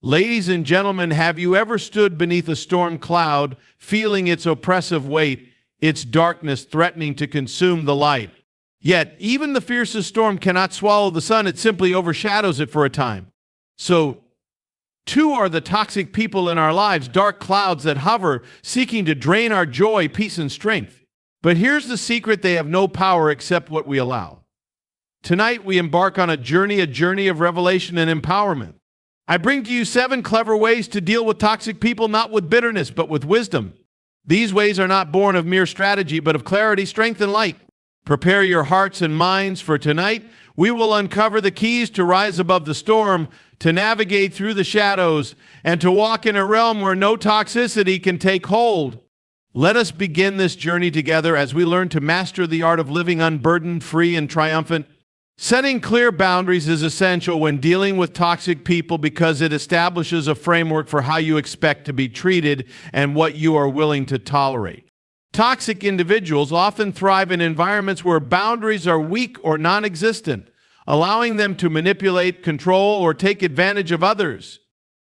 Ladies and gentlemen, have you ever stood beneath a storm cloud, feeling its oppressive weight, its darkness threatening to consume the light? Yet, even the fiercest storm cannot swallow the sun, it simply overshadows it for a time. So, too are the toxic people in our lives, dark clouds that hover, seeking to drain our joy, peace, and strength. But here's the secret: they have no power except what we allow. Tonight, we embark on a journey of revelation and empowerment. I bring to you 7 clever ways to deal with toxic people, not with bitterness, but with wisdom. These ways are not born of mere strategy, but of clarity, strength, and light. Prepare your hearts and minds, for tonight we will uncover the keys to rise above the storm, to navigate through the shadows, and to walk in a realm where no toxicity can take hold. Let us begin this journey together as we learn to master the art of living unburdened, free, and triumphant. Setting clear boundaries is essential when dealing with toxic people because it establishes a framework for how you expect to be treated and what you are willing to tolerate. Toxic individuals often thrive in environments where boundaries are weak or non-existent, allowing them to manipulate, control, or take advantage of others.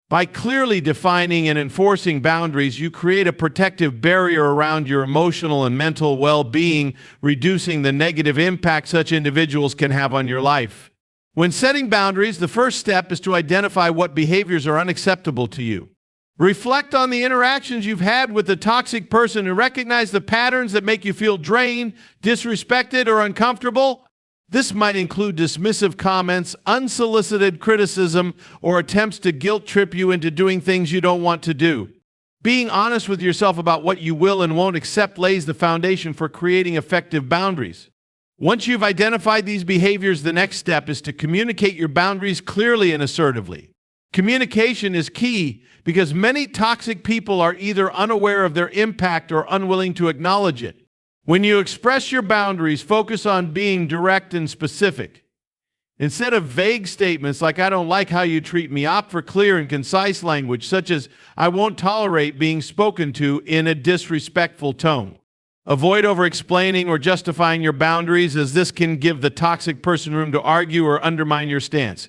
By clearly defining and enforcing boundaries, you create a protective barrier around your emotional and mental well-being, reducing the negative impact such individuals can have on your life. When setting boundaries, the first step is to identify what behaviors are unacceptable to you. Reflect on the interactions you've had with the toxic person and recognize the patterns that make you feel drained, disrespected, or uncomfortable. This might include dismissive comments, unsolicited criticism, or attempts to guilt trip you into doing things you don't want to do. Being honest with yourself about what you will and won't accept lays the foundation for creating effective boundaries. Once you've identified these behaviors, the next step is to communicate your boundaries clearly and assertively. Communication is key because many toxic people are either unaware of their impact or unwilling to acknowledge it. When you express your boundaries, focus on being direct and specific. Instead of vague statements like "I don't like how you treat me," opt for clear and concise language such as "I won't tolerate being spoken to in a disrespectful tone." Avoid over-explaining or justifying your boundaries, as this can give the toxic person room to argue or undermine your stance.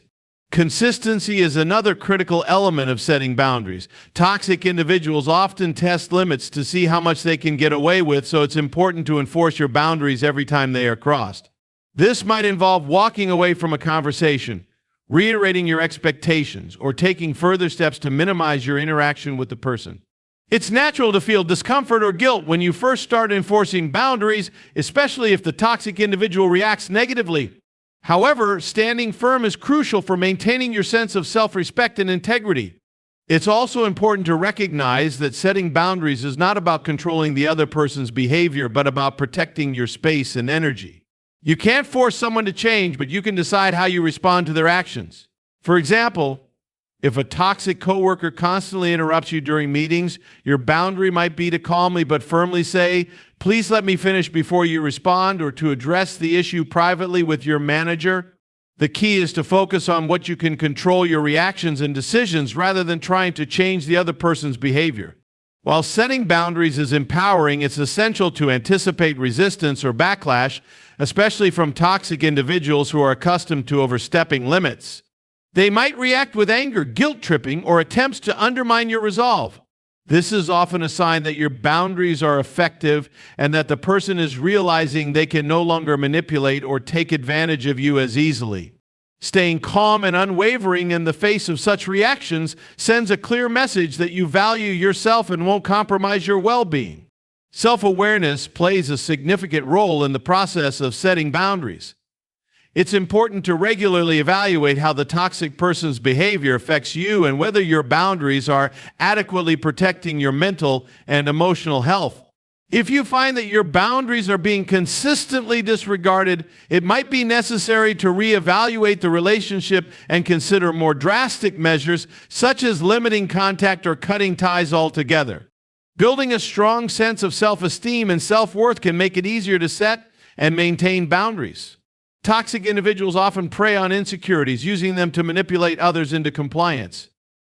Consistency is another critical element of setting boundaries. Toxic individuals often test limits to see how much they can get away with, so it's important to enforce your boundaries every time they are crossed. This might involve walking away from a conversation, reiterating your expectations, or taking further steps to minimize your interaction with the person. It's natural to feel discomfort or guilt when you first start enforcing boundaries, especially if the toxic individual reacts negatively. However, standing firm is crucial for maintaining your sense of self-respect and integrity. It's also important to recognize that setting boundaries is not about controlling the other person's behavior, but about protecting your space and energy. You can't force someone to change, but you can decide how you respond to their actions. For example, if a toxic coworker constantly interrupts you during meetings, your boundary might be to calmly but firmly say, "Please let me finish before you respond," or to address the issue privately with your manager. The key is to focus on what you can control, your reactions and decisions, rather than trying to change the other person's behavior. While setting boundaries is empowering, it's essential to anticipate resistance or backlash, especially from toxic individuals who are accustomed to overstepping limits. They might react with anger, guilt-tripping, or attempts to undermine your resolve. This is often a sign that your boundaries are effective and that the person is realizing they can no longer manipulate or take advantage of you as easily. Staying calm and unwavering in the face of such reactions sends a clear message that you value yourself and won't compromise your well-being. Self-awareness plays a significant role in the process of setting boundaries. It's important to regularly evaluate how the toxic person's behavior affects you and whether your boundaries are adequately protecting your mental and emotional health. If you find that your boundaries are being consistently disregarded, it might be necessary to reevaluate the relationship and consider more drastic measures, such as limiting contact or cutting ties altogether. Building a strong sense of self-esteem and self-worth can make it easier to set and maintain boundaries. Toxic individuals often prey on insecurities, using them to manipulate others into compliance.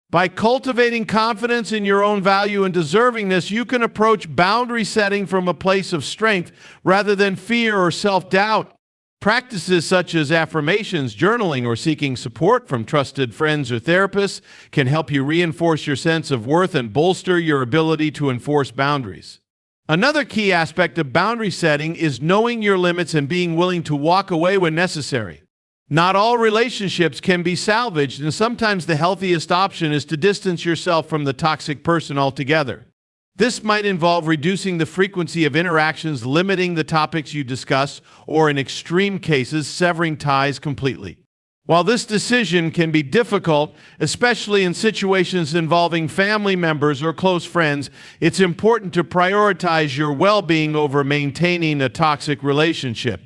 By cultivating confidence in your own value and deservingness, you can approach boundary setting from a place of strength rather than fear or self-doubt. Practices such as affirmations, journaling, or seeking support from trusted friends or therapists can help you reinforce your sense of worth and bolster your ability to enforce boundaries. Another key aspect of boundary setting is knowing your limits and being willing to walk away when necessary. Not all relationships can be salvaged, and sometimes the healthiest option is to distance yourself from the toxic person altogether. This might involve reducing the frequency of interactions, limiting the topics you discuss, or in extreme cases, severing ties completely. While this decision can be difficult, especially in situations involving family members or close friends, it's important to prioritize your well-being over maintaining a toxic relationship.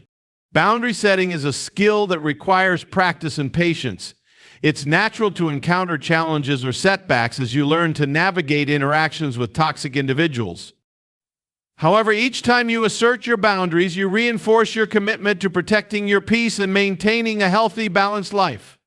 Boundary setting is a skill that requires practice and patience. It's natural to encounter challenges or setbacks as you learn to navigate interactions with toxic individuals. However, each time you assert your boundaries, you reinforce your commitment to protecting your peace and maintaining a healthy, balanced life.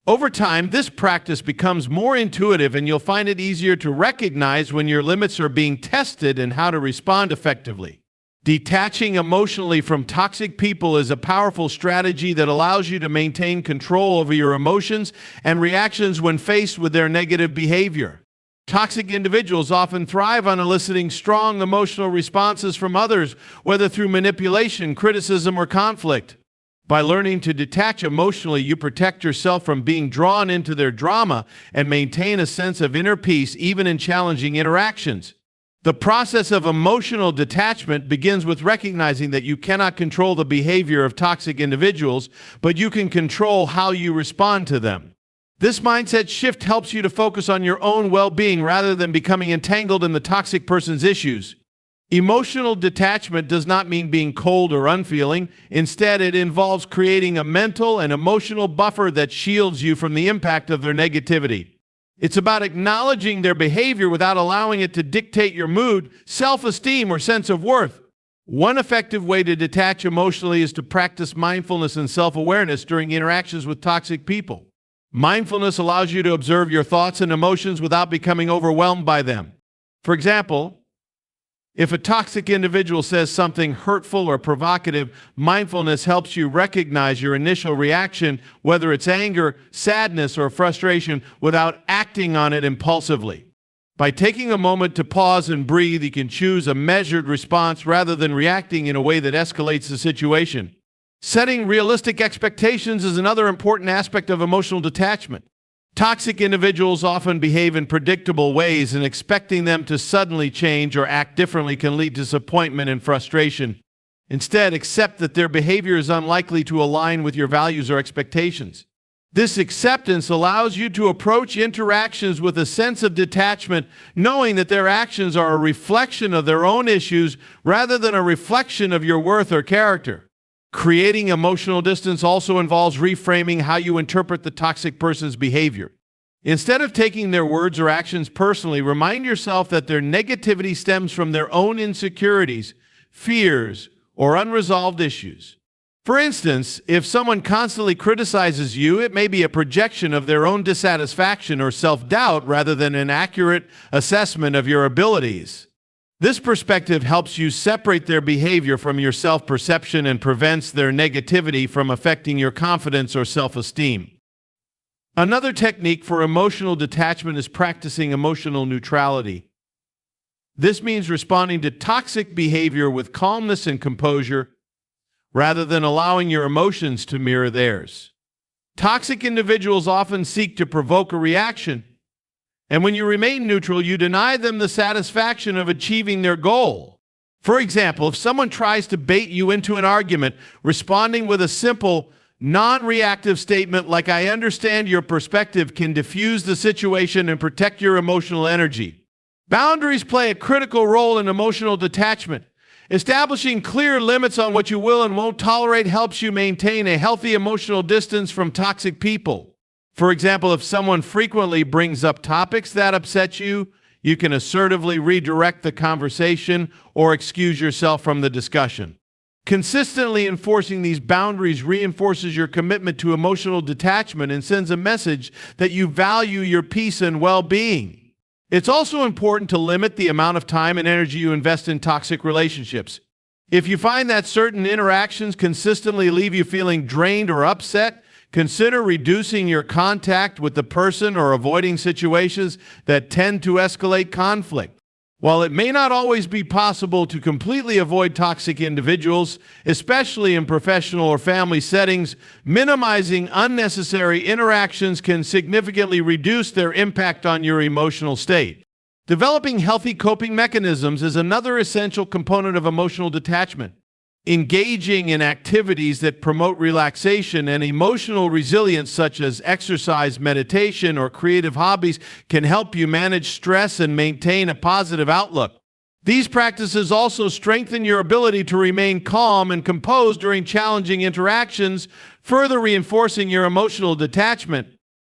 Over time, this practice becomes more intuitive, and you'll find it easier to recognize when your limits are being tested and how to respond effectively. Detaching emotionally from toxic people is a powerful strategy that allows you to maintain control over your emotions and reactions when faced with their negative behavior. Toxic individuals often thrive on eliciting strong emotional responses from others, whether through manipulation, criticism, or conflict. By learning to detach emotionally, you protect yourself from being drawn into their drama and maintain a sense of inner peace even in challenging interactions. The process of emotional detachment begins with recognizing that you cannot control the behavior of toxic individuals, but you can control how you respond to them. This mindset shift helps you to focus on your own well-being rather than becoming entangled in the toxic person's issues. Emotional detachment does not mean being cold or unfeeling. Instead, it involves creating a mental and emotional buffer that shields you from the impact of their negativity. It's about acknowledging their behavior without allowing it to dictate your mood, self-esteem, or sense of worth. One effective way to detach emotionally is to practice mindfulness and self-awareness during interactions with toxic people. Mindfulness allows you to observe your thoughts and emotions without becoming overwhelmed by them. For example, if a toxic individual says something hurtful or provocative, mindfulness helps you recognize your initial reaction, whether it's anger, sadness, or frustration, without acting on it impulsively. By taking a moment to pause and breathe, you can choose a measured response rather than reacting in a way that escalates the situation. Setting realistic expectations is another important aspect of emotional detachment. Toxic individuals often behave in predictable ways, and expecting them to suddenly change or act differently can lead to disappointment and frustration. Instead, accept that their behavior is unlikely to align with your values or expectations. This acceptance allows you to approach interactions with a sense of detachment, knowing that their actions are a reflection of their own issues rather than a reflection of your worth or character. Creating emotional distance also involves reframing how you interpret the toxic person's behavior. Instead of taking their words or actions personally, remind yourself that their negativity stems from their own insecurities, fears, or unresolved issues. For instance, if someone constantly criticizes you, it may be a projection of their own dissatisfaction or self-doubt rather than an accurate assessment of your abilities. This perspective helps you separate their behavior from your self-perception and prevents their negativity from affecting your confidence or self-esteem. Another technique for emotional detachment is practicing emotional neutrality. This means responding to toxic behavior with calmness and composure rather than allowing your emotions to mirror theirs. Toxic individuals often seek to provoke a reaction, and when you remain neutral, you deny them the satisfaction of achieving their goal. For example, if someone tries to bait you into an argument, responding with a simple, non-reactive statement like "I understand your perspective" can diffuse the situation and protect your emotional energy. Boundaries play a critical role in emotional detachment. Establishing clear limits on what you will and won't tolerate helps you maintain a healthy emotional distance from toxic people. For example, if someone frequently brings up topics that upset you, you can assertively redirect the conversation or excuse yourself from the discussion. Consistently enforcing these boundaries reinforces your commitment to emotional detachment and sends a message that you value your peace and well-being. It's also important to limit the amount of time and energy you invest in toxic relationships. If you find that certain interactions consistently leave you feeling drained or upset, consider reducing your contact with the person or avoiding situations that tend to escalate conflict. While it may not always be possible to completely avoid toxic individuals, especially in professional or family settings, minimizing unnecessary interactions can significantly reduce their impact on your emotional state. Developing healthy coping mechanisms is another essential component of emotional detachment. Engaging in activities that promote relaxation and emotional resilience, such as exercise, meditation, or creative hobbies, can help you manage stress and maintain a positive outlook. These practices also strengthen your ability to remain calm and composed during challenging interactions, further reinforcing your emotional detachment.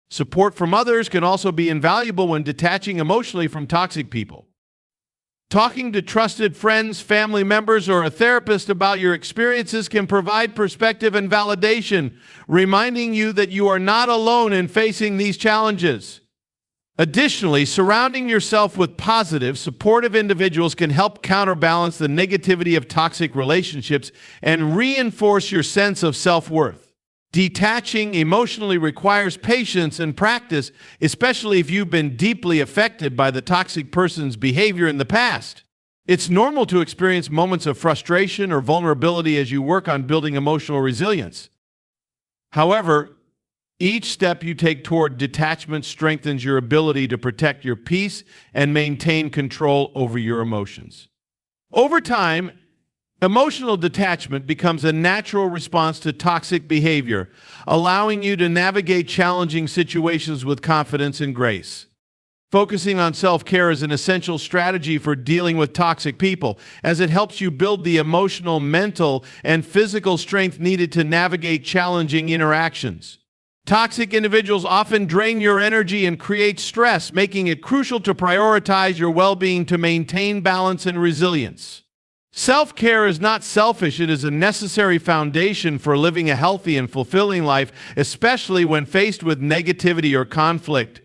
Support from others can also be invaluable when detaching emotionally from toxic people. Talking to trusted friends, family members, or a therapist about your experiences can provide perspective and validation, reminding you that you are not alone in facing these challenges. Additionally, surrounding yourself with positive, supportive individuals can help counterbalance the negativity of toxic relationships and reinforce your sense of self-worth. Detaching emotionally requires patience and practice, especially if you've been deeply affected by the toxic person's behavior in the past. It's normal to experience moments of frustration or vulnerability as you work on building emotional resilience. However, each step you take toward detachment strengthens your ability to protect your peace and maintain control over your emotions. Over time, emotional detachment becomes a natural response to toxic behavior, allowing you to navigate challenging situations with confidence and grace. Focusing on self-care is an essential strategy for dealing with toxic people, as it helps you build the emotional, mental, and physical strength needed to navigate challenging interactions. Toxic individuals often drain your energy and create stress, making it crucial to prioritize your well-being to maintain balance and resilience. Self-care is not selfish. It is a necessary foundation for living a healthy and fulfilling life, especially when faced with negativity or conflict.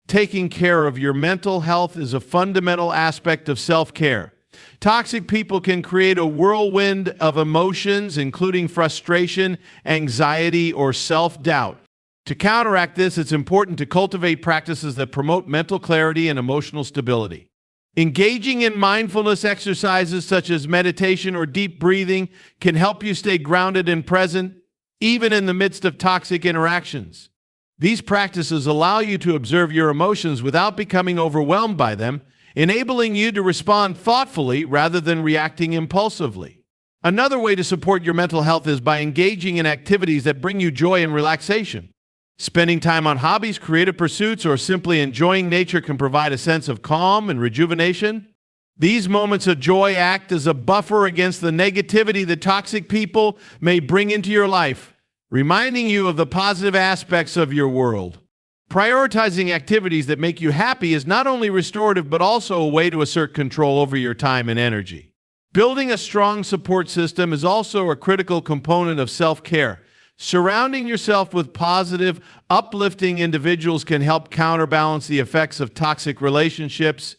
Taking care of your mental health is a fundamental aspect of self-care. Toxic people can create a whirlwind of emotions, including frustration, anxiety, or self-doubt. To counteract this, it's important to cultivate practices that promote mental clarity and emotional stability. Engaging in mindfulness exercises such as meditation or deep breathing can help you stay grounded and present, even in the midst of toxic interactions. These practices allow you to observe your emotions without becoming overwhelmed by them, enabling you to respond thoughtfully rather than reacting impulsively. Another way to support your mental health is by engaging in activities that bring you joy and relaxation. Spending time on hobbies, creative pursuits, or simply enjoying nature can provide a sense of calm and rejuvenation. These moments of joy act as a buffer against the negativity that toxic people may bring into your life, reminding you of the positive aspects of your world. Prioritizing activities that make you happy is not only restorative but also a way to assert control over your time and energy. Building a strong support system is also a critical component of self-care. Surrounding yourself with positive, uplifting individuals can help counterbalance the effects of toxic relationships.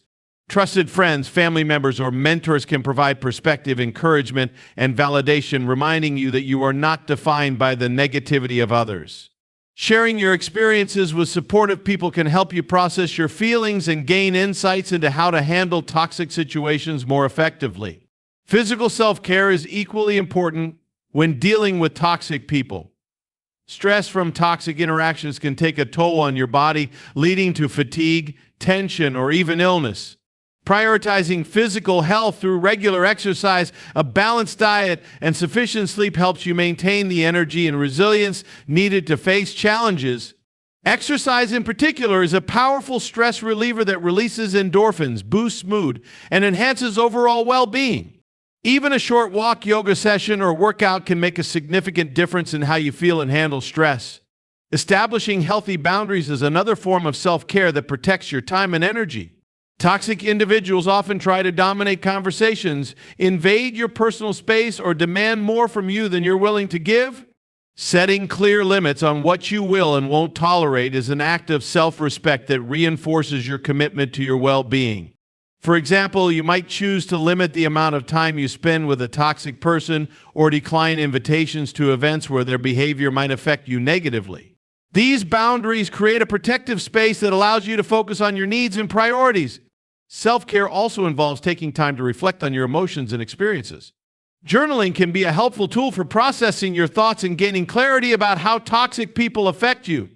Trusted friends, family members, or mentors can provide perspective, encouragement, and validation, reminding you that you are not defined by the negativity of others. Sharing your experiences with supportive people can help you process your feelings and gain insights into how to handle toxic situations more effectively. Physical self-care is equally important when dealing with toxic people. Stress from toxic interactions can take a toll on your body, leading to fatigue, tension, or even illness. Prioritizing physical health through regular exercise, a balanced diet, and sufficient sleep helps you maintain the energy and resilience needed to face challenges. Exercise in particular is a powerful stress reliever that releases endorphins, boosts mood, and enhances overall well-being. Even a short walk, yoga session, or workout can make a significant difference in how you feel and handle stress. Establishing healthy boundaries is another form of self-care that protects your time and energy. Toxic individuals often try to dominate conversations, invade your personal space, or demand more from you than you're willing to give. Setting clear limits on what you will and won't tolerate is an act of self-respect that reinforces your commitment to your well-being. For example, you might choose to limit the amount of time you spend with a toxic person or decline invitations to events where their behavior might affect you negatively. These boundaries create a protective space that allows you to focus on your needs and priorities. Self-care also involves taking time to reflect on your emotions and experiences. Journaling can be a helpful tool for processing your thoughts and gaining clarity about how toxic people affect you.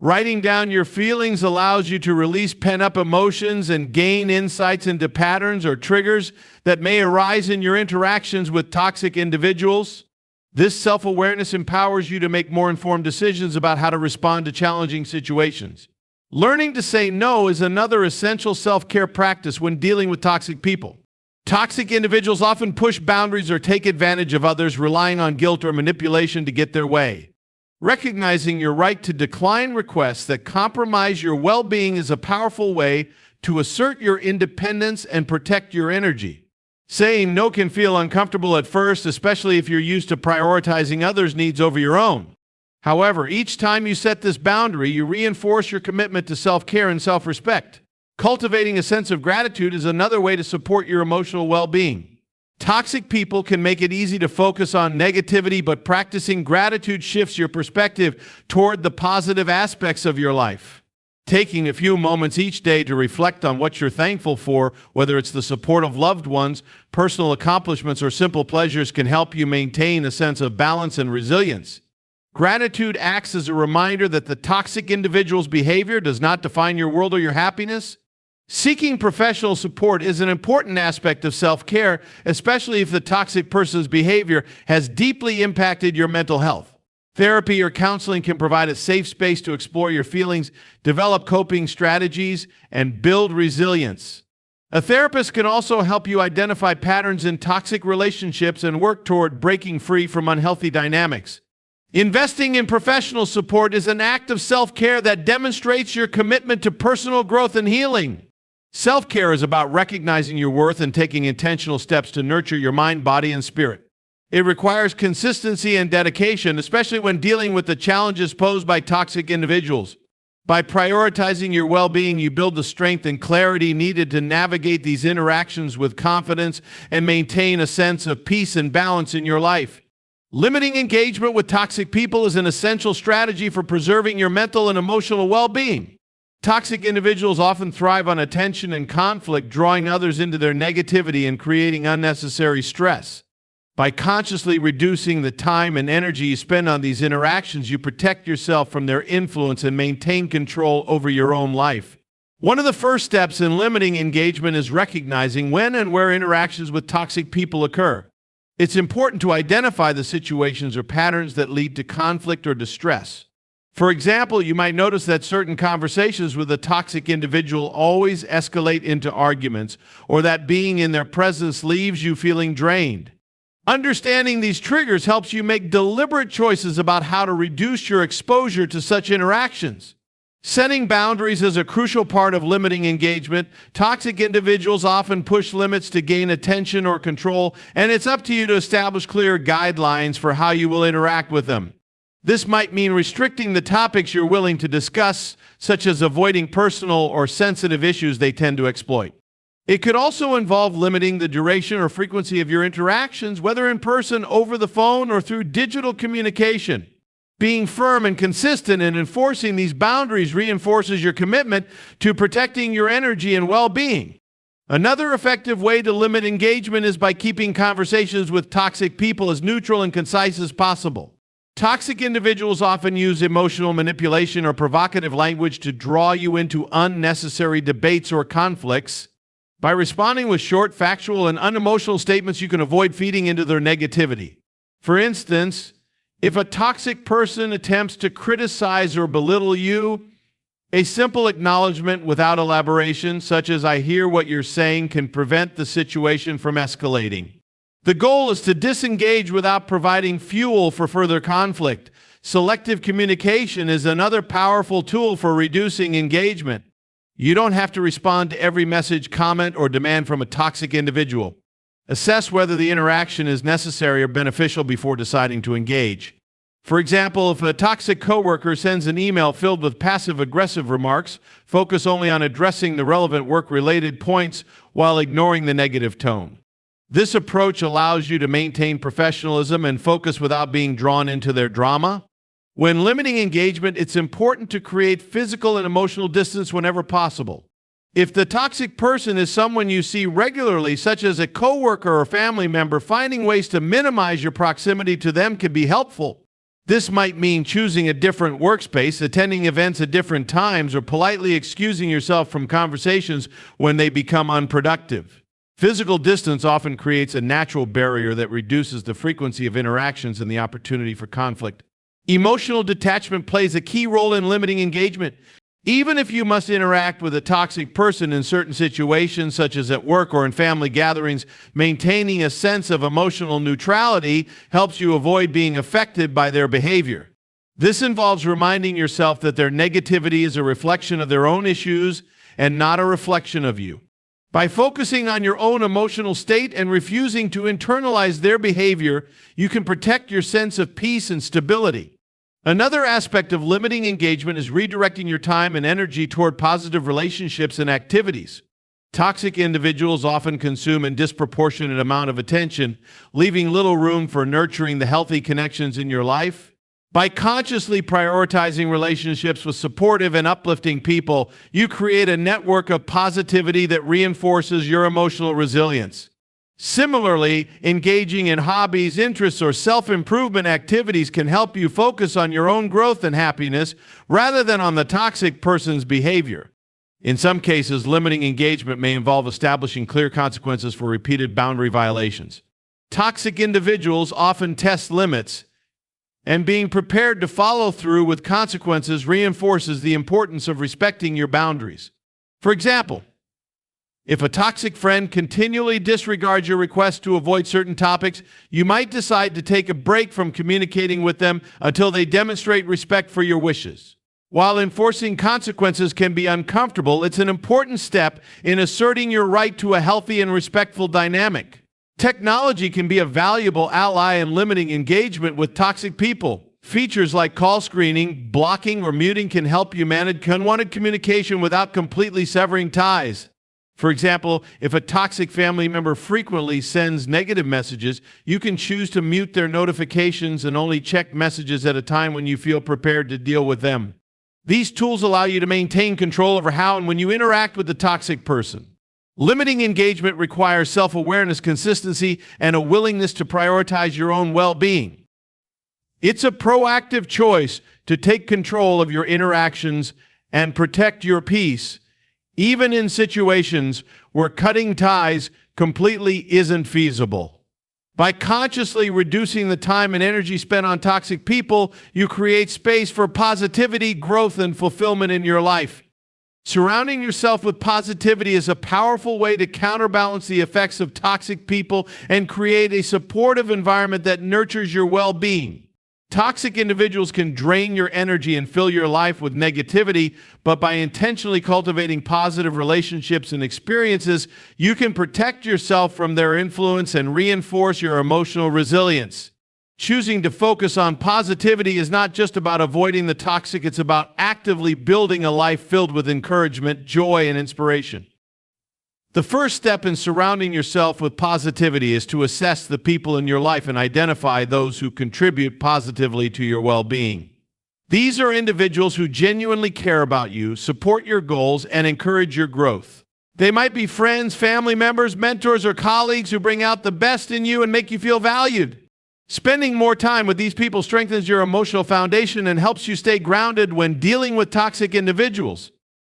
Writing down your feelings allows you to release pent-up emotions and gain insights into patterns or triggers that may arise in your interactions with toxic individuals. This self-awareness empowers you to make more informed decisions about how to respond to challenging situations. Learning to say no is another essential self-care practice when dealing with toxic people. Toxic individuals often push boundaries or take advantage of others, relying on guilt or manipulation to get their way. Recognizing your right to decline requests that compromise your well-being is a powerful way to assert your independence and protect your energy. Saying no can feel uncomfortable at first, especially if you're used to prioritizing others' needs over your own. However, each time you set this boundary, you reinforce your commitment to self-care and self-respect. Cultivating a sense of gratitude is another way to support your emotional well-being. Toxic people can make it easy to focus on negativity, but practicing gratitude shifts your perspective toward the positive aspects of your life. Taking a few moments each day to reflect on what you're thankful for, whether it's the support of loved ones, personal accomplishments, or simple pleasures, can help you maintain a sense of balance and resilience. Gratitude acts as a reminder that the toxic individual's behavior does not define your world or your happiness. Seeking professional support is an important aspect of self-care, especially if the toxic person's behavior has deeply impacted your mental health. Therapy or counseling can provide a safe space to explore your feelings, develop coping strategies, and build resilience. A therapist can also help you identify patterns in toxic relationships and work toward breaking free from unhealthy dynamics. Investing in professional support is an act of self-care that demonstrates your commitment to personal growth and healing. Self-care is about recognizing your worth and taking intentional steps to nurture your mind, body, and spirit. It requires consistency and dedication, especially when dealing with the challenges posed by toxic individuals. By prioritizing your well-being, you build the strength and clarity needed to navigate these interactions with confidence and maintain a sense of peace and balance in your life. Limiting engagement with toxic people is an essential strategy for preserving your mental and emotional well-being. Toxic individuals often thrive on attention and conflict, drawing others into their negativity and creating unnecessary stress. By consciously reducing the time and energy you spend on these interactions, you protect yourself from their influence and maintain control over your own life. One of the first steps in limiting engagement is recognizing when and where interactions with toxic people occur. It's important to identify the situations or patterns that lead to conflict or distress. For example, you might notice that certain conversations with a toxic individual always escalate into arguments, or that being in their presence leaves you feeling drained. Understanding these triggers helps you make deliberate choices about how to reduce your exposure to such interactions. Setting boundaries is a crucial part of limiting engagement. Toxic individuals often push limits to gain attention or control, and it's up to you to establish clear guidelines for how you will interact with them. This might mean restricting the topics you're willing to discuss, such as avoiding personal or sensitive issues they tend to exploit. It could also involve limiting the duration or frequency of your interactions, whether in person, over the phone, or through digital communication. Being firm and consistent in enforcing these boundaries reinforces your commitment to protecting your energy and well-being. Another effective way to limit engagement is by keeping conversations with toxic people as neutral and concise as possible. Toxic individuals often use emotional manipulation or provocative language to draw you into unnecessary debates or conflicts. By responding with short, factual, and unemotional statements, you can avoid feeding into their negativity. For instance, if a toxic person attempts to criticize or belittle you, a simple acknowledgement without elaboration, such as "I hear what you're saying," can prevent the situation from escalating. The goal is to disengage without providing fuel for further conflict. Selective communication is another powerful tool for reducing engagement. You don't have to respond to every message, comment, or demand from a toxic individual. Assess whether the interaction is necessary or beneficial before deciding to engage. For example, if a toxic coworker sends an email filled with passive-aggressive remarks, focus only on addressing the relevant work-related points while ignoring the negative tone. This approach allows you to maintain professionalism and focus without being drawn into their drama. When limiting engagement, it's important to create physical and emotional distance whenever possible. If the toxic person is someone you see regularly, such as a coworker or family member, finding ways to minimize your proximity to them can be helpful. This might mean choosing a different workspace, attending events at different times, or politely excusing yourself from conversations when they become unproductive. Physical distance often creates a natural barrier that reduces the frequency of interactions and the opportunity for conflict. Emotional detachment plays a key role in limiting engagement. Even if you must interact with a toxic person in certain situations, such as at work or in family gatherings, maintaining a sense of emotional neutrality helps you avoid being affected by their behavior. This involves reminding yourself that their negativity is a reflection of their own issues and not a reflection of you. By focusing on your own emotional state and refusing to internalize their behavior, you can protect your sense of peace and stability. Another aspect of limiting engagement is redirecting your time and energy toward positive relationships and activities. Toxic individuals often consume a disproportionate amount of attention, leaving little room for nurturing the healthy connections in your life. By consciously prioritizing relationships with supportive and uplifting people, you create a network of positivity that reinforces your emotional resilience. Similarly, engaging in hobbies, interests, or self-improvement activities can help you focus on your own growth and happiness rather than on the toxic person's behavior. In some cases, limiting engagement may involve establishing clear consequences for repeated boundary violations. Toxic individuals often test limits, and being prepared to follow through with consequences reinforces the importance of respecting your boundaries. For example, if a toxic friend continually disregards your request to avoid certain topics, you might decide to take a break from communicating with them until they demonstrate respect for your wishes. While enforcing consequences can be uncomfortable, it's an important step in asserting your right to a healthy and respectful dynamic. Technology can be a valuable ally in limiting engagement with toxic people. Features like call screening, blocking, or muting can help you manage unwanted communication without completely severing ties. For example, if a toxic family member frequently sends negative messages, you can choose to mute their notifications and only check messages at a time when you feel prepared to deal with them. These tools allow you to maintain control over how and when you interact with the toxic person. Limiting engagement requires self-awareness, consistency, and a willingness to prioritize your own well-being. It's a proactive choice to take control of your interactions and protect your peace, even in situations where cutting ties completely isn't feasible. By consciously reducing the time and energy spent on toxic people, you create space for positivity, growth, and fulfillment in your life. Surrounding yourself with positivity is a powerful way to counterbalance the effects of toxic people and create a supportive environment that nurtures your well-being. Toxic individuals can drain your energy and fill your life with negativity, but by intentionally cultivating positive relationships and experiences, you can protect yourself from their influence and reinforce your emotional resilience. Choosing to focus on positivity is not just about avoiding the toxic, it's about actively building a life filled with encouragement, joy, and inspiration. The first step in surrounding yourself with positivity is to assess the people in your life and identify those who contribute positively to your well-being. These are individuals who genuinely care about you, support your goals, and encourage your growth. They might be friends, family members, mentors, or colleagues who bring out the best in you and make you feel valued. Spending more time with these people strengthens your emotional foundation and helps you stay grounded when dealing with toxic individuals.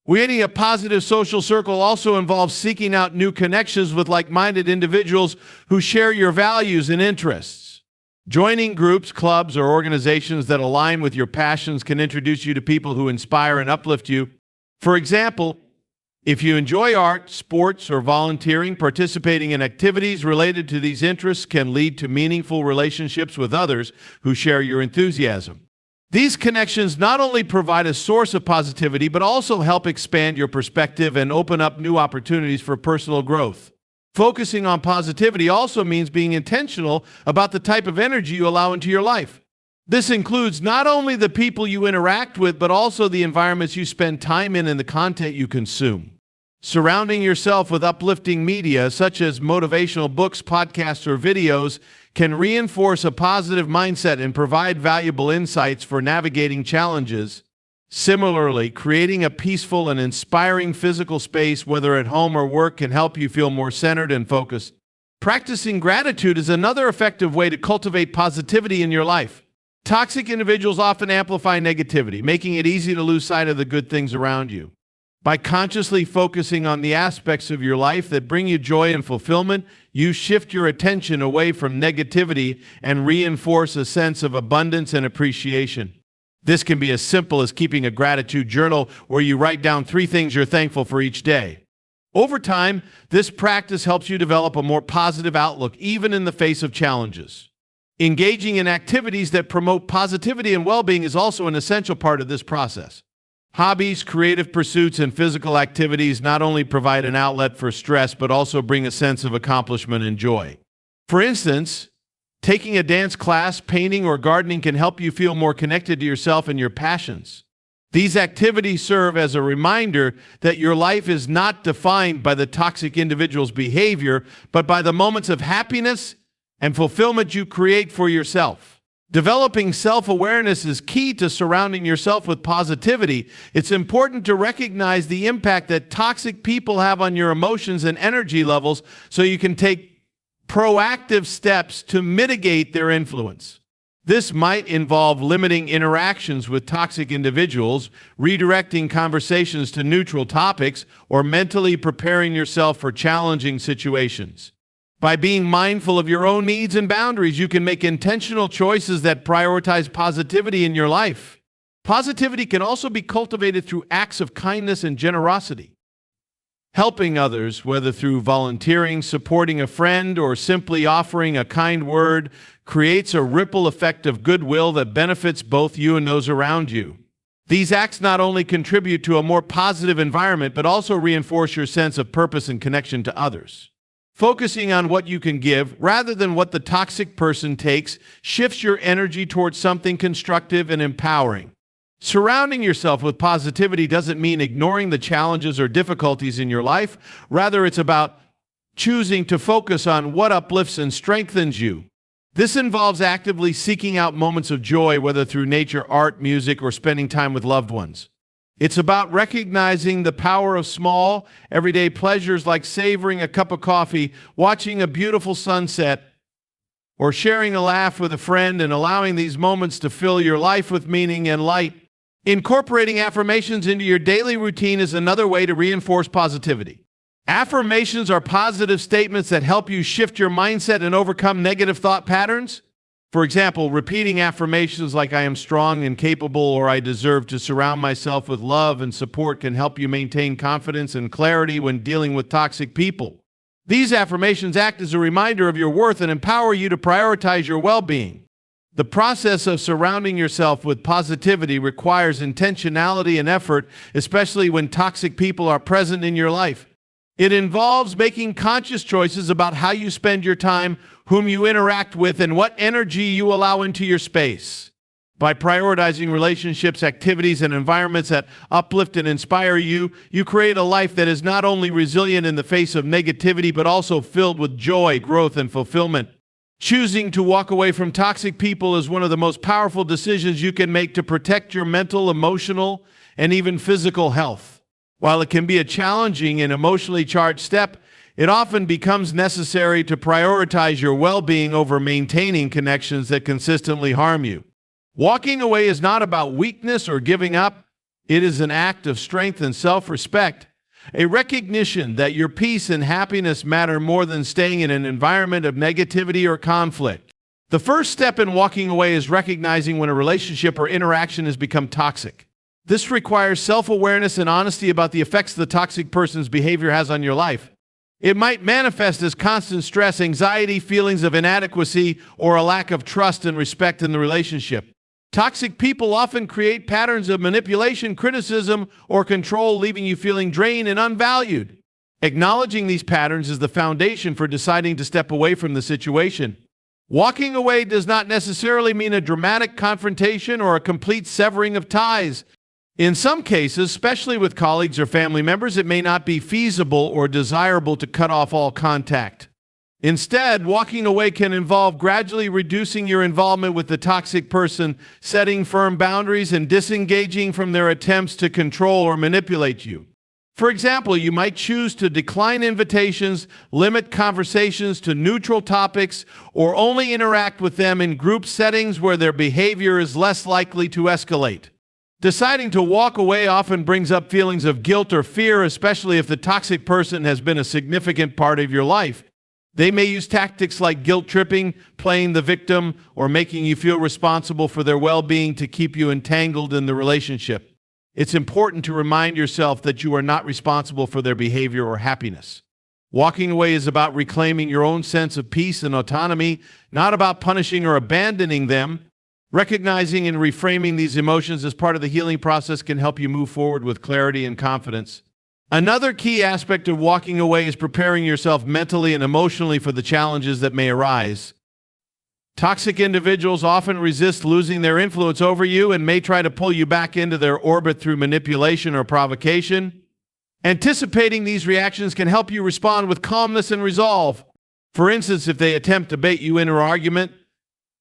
Creating a positive social circle also involves seeking out new connections with like-minded individuals who share your values and interests. Joining groups, clubs, or organizations that align with your passions can introduce you to people who inspire and uplift you. For example, if you enjoy art, sports, or volunteering, participating in activities related to these interests can lead to meaningful relationships with others who share your enthusiasm. These connections not only provide a source of positivity, but also help expand your perspective and open up new opportunities for personal growth. Focusing on positivity also means being intentional about the type of energy you allow into your life. This includes not only the people you interact with, but also the environments you spend time in and the content you consume. Surrounding yourself with uplifting media, such as motivational books, podcasts, or videos, can reinforce a positive mindset and provide valuable insights for navigating challenges. Similarly, creating a peaceful and inspiring physical space, whether at home or work, can help you feel more centered and focused. Practicing gratitude is another effective way to cultivate positivity in your life. Toxic individuals often amplify negativity, making it easy to lose sight of the good things around you. By consciously focusing on the aspects of your life that bring you joy and fulfillment, you shift your attention away from negativity and reinforce a sense of abundance and appreciation. This can be as simple as keeping a gratitude journal where you write down 3 things you're thankful for each day. Over time, this practice helps you develop a more positive outlook, even in the face of challenges. Engaging in activities that promote positivity and well-being is also an essential part of this process. Hobbies, creative pursuits, and physical activities not only provide an outlet for stress, but also bring a sense of accomplishment and joy. For instance, taking a dance class, painting, or gardening can help you feel more connected to yourself and your passions. These activities serve as a reminder that your life is not defined by the toxic individual's behavior, but by the moments of happiness and fulfillment you create for yourself. Developing self-awareness is key to surrounding yourself with positivity. It's important to recognize the impact that toxic people have on your emotions and energy levels so you can take proactive steps to mitigate their influence. This might involve limiting interactions with toxic individuals, redirecting conversations to neutral topics, or mentally preparing yourself for challenging situations. By being mindful of your own needs and boundaries, you can make intentional choices that prioritize positivity in your life. Positivity can also be cultivated through acts of kindness and generosity. Helping others, whether through volunteering, supporting a friend, or simply offering a kind word, creates a ripple effect of goodwill that benefits both you and those around you. These acts not only contribute to a more positive environment, but also reinforce your sense of purpose and connection to others. Focusing on what you can give, rather than what the toxic person takes, shifts your energy towards something constructive and empowering. Surrounding yourself with positivity doesn't mean ignoring the challenges or difficulties in your life. Rather, it's about choosing to focus on what uplifts and strengthens you. This involves actively seeking out moments of joy, whether through nature, art, music, or spending time with loved ones. It's about recognizing the power of small, everyday pleasures like savoring a cup of coffee, watching a beautiful sunset, or sharing a laugh with a friend, and allowing these moments to fill your life with meaning and light. Incorporating affirmations into your daily routine is another way to reinforce positivity. Affirmations are positive statements that help you shift your mindset and overcome negative thought patterns. For example, repeating affirmations like "I am strong and capable" or "I deserve to surround myself with love and support" can help you maintain confidence and clarity when dealing with toxic people. These affirmations act as a reminder of your worth and empower you to prioritize your well-being. The process of surrounding yourself with positivity requires intentionality and effort, especially when toxic people are present in your life. It involves making conscious choices about how you spend your time, whom you interact with, and what energy you allow into your space. By prioritizing relationships, activities, and environments that uplift and inspire you, you create a life that is not only resilient in the face of negativity, but also filled with joy, growth, and fulfillment. Choosing to walk away from toxic people is one of the most powerful decisions you can make to protect your mental, emotional, and even physical health. While it can be a challenging and emotionally charged step, it often becomes necessary to prioritize your well-being over maintaining connections that consistently harm you. Walking away is not about weakness or giving up. It is an act of strength and self-respect, a recognition that your peace and happiness matter more than staying in an environment of negativity or conflict. The first step in walking away is recognizing when a relationship or interaction has become toxic. This requires self-awareness and honesty about the effects the toxic person's behavior has on your life. It might manifest as constant stress, anxiety, feelings of inadequacy, or a lack of trust and respect in the relationship. Toxic people often create patterns of manipulation, criticism, or control, leaving you feeling drained and unvalued. Acknowledging these patterns is the foundation for deciding to step away from the situation. Walking away does not necessarily mean a dramatic confrontation or a complete severing of ties. In some cases, especially with colleagues or family members, it may not be feasible or desirable to cut off all contact. Instead, walking away can involve gradually reducing your involvement with the toxic person, setting firm boundaries, and disengaging from their attempts to control or manipulate you. For example, you might choose to decline invitations, limit conversations to neutral topics, or only interact with them in group settings where their behavior is less likely to escalate. Deciding to walk away often brings up feelings of guilt or fear, especially if the toxic person has been a significant part of your life. They may use tactics like guilt tripping, playing the victim, or making you feel responsible for their well-being to keep you entangled in the relationship. It's important to remind yourself that you are not responsible for their behavior or happiness. Walking away is about reclaiming your own sense of peace and autonomy, not about punishing or abandoning them. Recognizing and reframing these emotions as part of the healing process can help you move forward with clarity and confidence. Another key aspect of walking away is preparing yourself mentally and emotionally for the challenges that may arise. Toxic individuals often resist losing their influence over you and may try to pull you back into their orbit through manipulation or provocation. Anticipating these reactions can help you respond with calmness and resolve. For instance, if they attempt to bait you into an argument,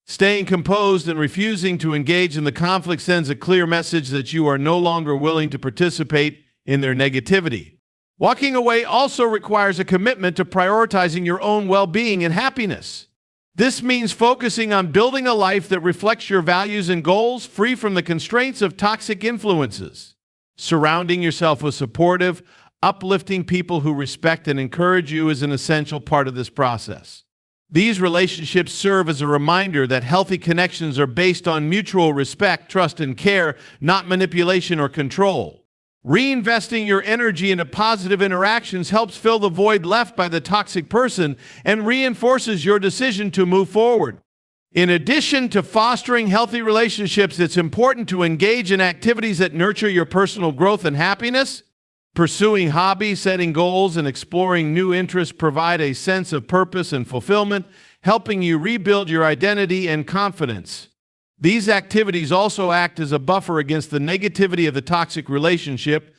staying composed and refusing to engage in the conflict sends a clear message that you are no longer willing to participate in their negativity. Walking away also requires a commitment to prioritizing your own well-being and happiness. This means focusing on building a life that reflects your values and goals, free from the constraints of toxic influences. Surrounding yourself with supportive, uplifting people who respect and encourage you is an essential part of this process. These relationships serve as a reminder that healthy connections are based on mutual respect, trust, and care, not manipulation or control. Reinvesting your energy into positive interactions helps fill the void left by the toxic person and reinforces your decision to move forward. In addition to fostering healthy relationships, it's important to engage in activities that nurture your personal growth and happiness. Pursuing hobbies, setting goals, and exploring new interests provide a sense of purpose and fulfillment, helping you rebuild your identity and confidence. These activities also act as a buffer against the negativity of the toxic relationship,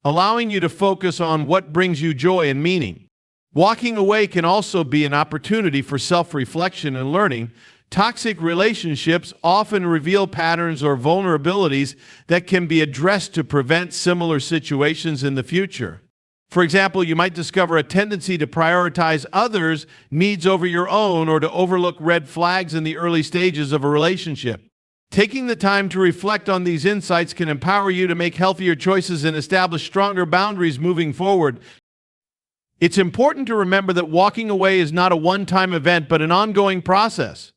allowing you to focus on what brings you joy and meaning. Walking away can also be an opportunity for self-reflection and learning. Toxic relationships often reveal patterns or vulnerabilities that can be addressed to prevent similar situations in the future. For example, you might discover a tendency to prioritize others' needs over your own or to overlook red flags in the early stages of a relationship. Taking the time to reflect on these insights can empower you to make healthier choices and establish stronger boundaries moving forward. It's important to remember that walking away is not a one-time event, but an ongoing process.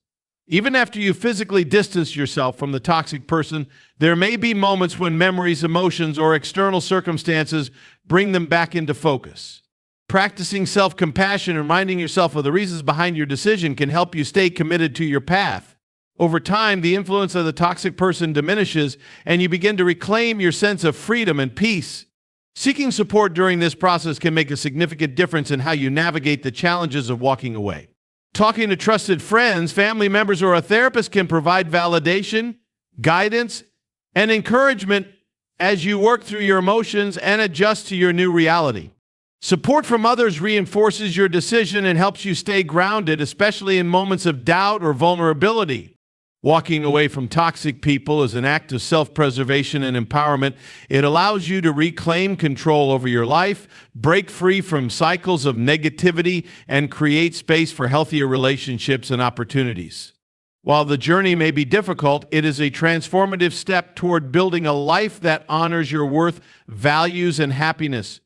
Even after you physically distance yourself from the toxic person, there may be moments when memories, emotions, or external circumstances bring them back into focus. Practicing self-compassion and reminding yourself of the reasons behind your decision can help you stay committed to your path. Over time, the influence of the toxic person diminishes, and you begin to reclaim your sense of freedom and peace. Seeking support during this process can make a significant difference in how you navigate the challenges of walking away. Talking to trusted friends, family members, or a therapist can provide validation, guidance, and encouragement as you work through your emotions and adjust to your new reality. Support from others reinforces your decision and helps you stay grounded, especially in moments of doubt or vulnerability. Walking away from toxic people is an act of self-preservation and empowerment. It allows you to reclaim control over your life, break free from cycles of negativity, and create space for healthier relationships and opportunities. While the journey may be difficult, it is a transformative step toward building a life that honors your worth, values, and happiness.